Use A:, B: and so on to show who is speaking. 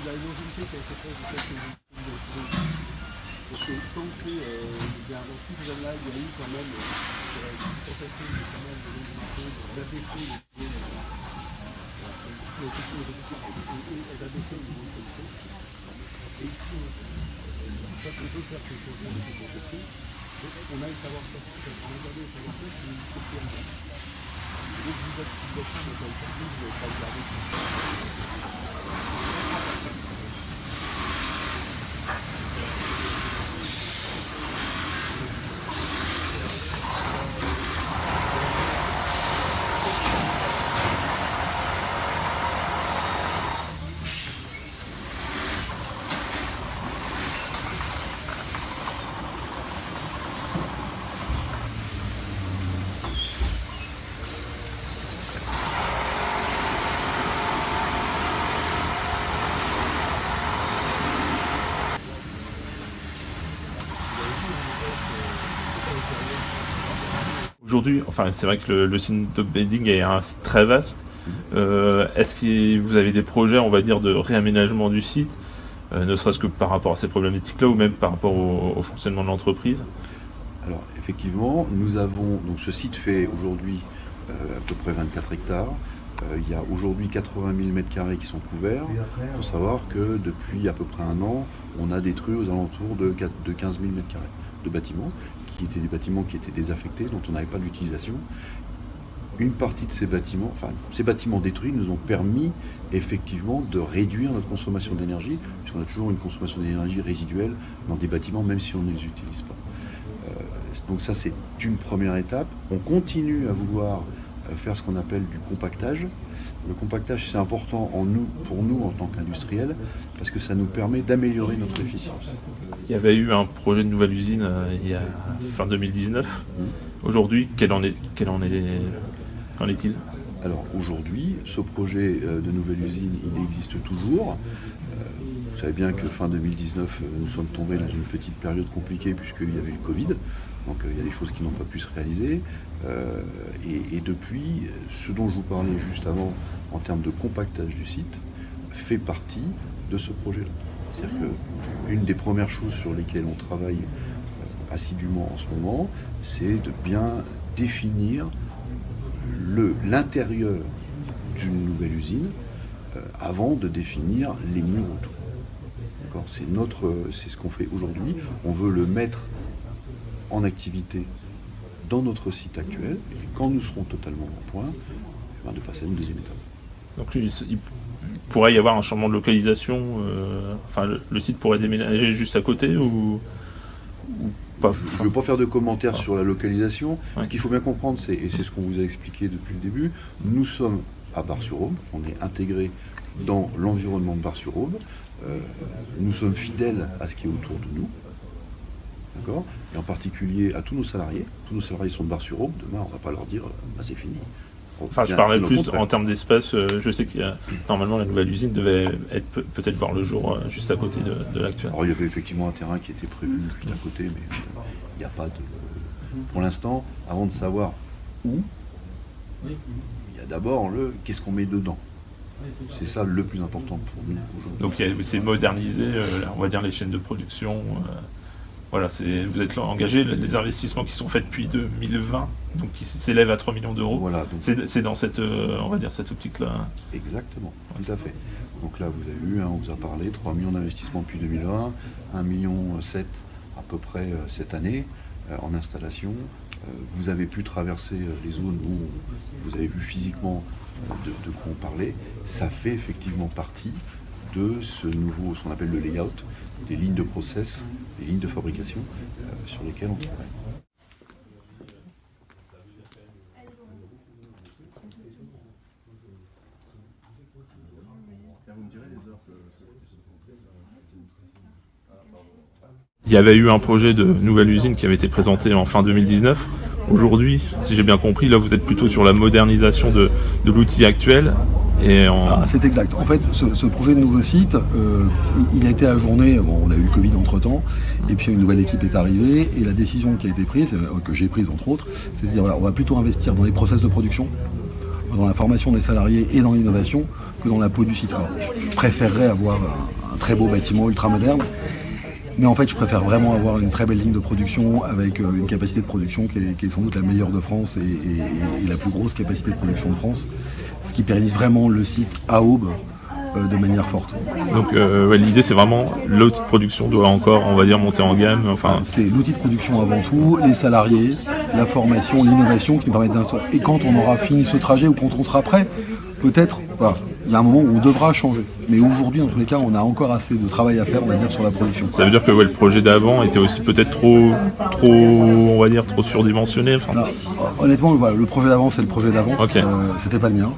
A: y a une longévité qui a été faite du fait que vous avez trouvé. Parce que tant que c'est bien dans toute zone-là, il y a eu quand même une tentative de quand même de longévité, d'abaisser le niveau d'abaisser le niveau de qualité. Et ici, on peut faire quelque chose de plus compliqué. On a le savoir-faire, on a gardé le savoir-faire qui est différent. Donc vous êtes une personne de qualité, vous n'avez pas gardé tout ça.
B: Aujourd'hui, enfin, c'est vrai que le site Top Bedding est très vaste. Est-ce que vous avez des projets, on va dire, de réaménagement du site, ne serait-ce que par rapport à ces problématiques-là ou même par rapport au fonctionnement de l'entreprise?
C: Alors, effectivement, nous avons. Donc, ce site fait aujourd'hui à peu près 24 hectares. Il y a aujourd'hui 80 000 m² qui sont couverts. Il faut savoir que depuis à peu près un an, on a détruit aux alentours de 15 000 m² de bâtiments, qui étaient des bâtiments qui étaient désaffectés, dont on n'avait pas d'utilisation. Une partie de ces bâtiments détruits nous ont permis effectivement de réduire notre consommation d'énergie, puisqu'on a toujours une consommation d'énergie résiduelle dans des bâtiments, même si on ne les utilise pas. Donc ça, c'est une première étape. On continue à vouloir faire ce qu'on appelle du compactage. Le compactage, c'est important pour nous en tant qu'industriels, parce que ça nous permet d'améliorer notre efficience.
B: Il y avait eu un projet de nouvelle usine il y a fin 2019. Aujourd'hui, qu'en est-il?
C: Alors aujourd'hui, ce projet de nouvelle usine, il existe toujours. Vous savez bien que fin 2019, nous sommes tombés dans une petite période compliquée puisqu'il y avait eu le Covid. Donc il y a des choses qui n'ont pas pu se réaliser. Et depuis, ce dont je vous parlais juste avant, en termes de compactage du site, fait partie de ce projet-là. C'est-à-dire qu'une des premières choses sur lesquelles on travaille assidûment en ce moment, c'est de bien définir l'intérieur d'une nouvelle usine avant de définir les murs autour. D'accord ? C'est ce qu'on fait aujourd'hui. On veut le mettre en activité dans notre site actuel, et quand nous serons totalement au point, de passer à une deuxième étape.
B: Donc il pourrait y avoir un changement de localisation, le site pourrait déménager juste à côté ou pas?
C: Je ne veux pas faire de commentaires sur la localisation. Ouais. Ce qu'il faut bien comprendre, et c'est ce qu'on vous a expliqué depuis le début, nous sommes à Bar-sur-Aube, on est intégré dans l'environnement de Bar-sur-Aube, nous sommes fidèles à ce qui est autour de nous, d'accord ? Et en particulier à tous nos salariés. Tous nos salariés sont de Bar-sur-Aube, demain on ne va pas leur dire c'est fini.
B: Je parlais plus en termes d'espace. Je sais que normalement la nouvelle usine devait peut-être voir le jour juste à côté de l'actuelle.
C: Alors il y avait effectivement un terrain qui était prévu juste à côté, mais il n'y a pas de... Pour l'instant, avant de savoir où, il y a d'abord qu'est-ce qu'on met dedans. C'est ça le plus important pour nous aujourd'hui.
B: Donc c'est moderniser, on va dire, les chaînes de production. Voilà, vous êtes là engagé, les investissements qui sont faits depuis 2020, donc qui s'élèvent à 3 millions d'euros. Voilà, c'est dans cette, on va dire, cette optique-là.
C: Exactement, tout à fait. Donc là, vous avez vu, on vous a parlé, 3 millions d'investissements depuis 2020, 1,7 million à peu près cette année en installation. Vous avez pu traverser les zones où vous avez vu physiquement de quoi on parlait. Ça fait effectivement partie de ce qu'on appelle le layout, des lignes de process, des lignes de fabrication sur lesquelles on travaille.
B: Il y avait eu un projet de nouvelle usine qui avait été présenté en fin 2019. Aujourd'hui, si j'ai bien compris, là vous êtes plutôt sur la modernisation de l'outil actuel.
D: C'est exact. En fait, ce projet de nouveau site, il a été ajourné. Bon, on a eu le Covid entre-temps, et puis une nouvelle équipe est arrivée, et la décision qui a été prise, que j'ai prise entre autres, c'est de dire voilà, on va plutôt investir dans les process de production dans la formation des salariés et dans l'innovation que dans la peau du site. Alors, je préférerais avoir un très beau bâtiment ultra moderne, mais en fait je préfère vraiment avoir une très belle ligne de production avec une capacité de production qui est sans doute la meilleure de France et la plus grosse capacité de production de France, ce qui pérennise vraiment le site à Aube de manière forte.
B: Donc ouais, l'idée c'est vraiment l'outil de production doit encore, on va dire, monter en gamme. Enfin,
D: c'est l'outil de production avant tout, les salariés, la formation, l'innovation qui nous permettent d'installer. Et quand on aura fini ce trajet ou quand on sera prêt, peut-être, voilà, il y a un moment où on devra changer. Mais aujourd'hui, dans tous les cas, on a encore assez de travail à faire, on va dire, sur la production.
B: ça veut dire que ouais, le projet d'avant était aussi peut-être trop, on va dire, trop surdimensionné. Enfin,
D: Là, honnêtement, voilà, le projet d'avant, c'est le projet d'avant.
B: Ok.
D: C'était pas le mien.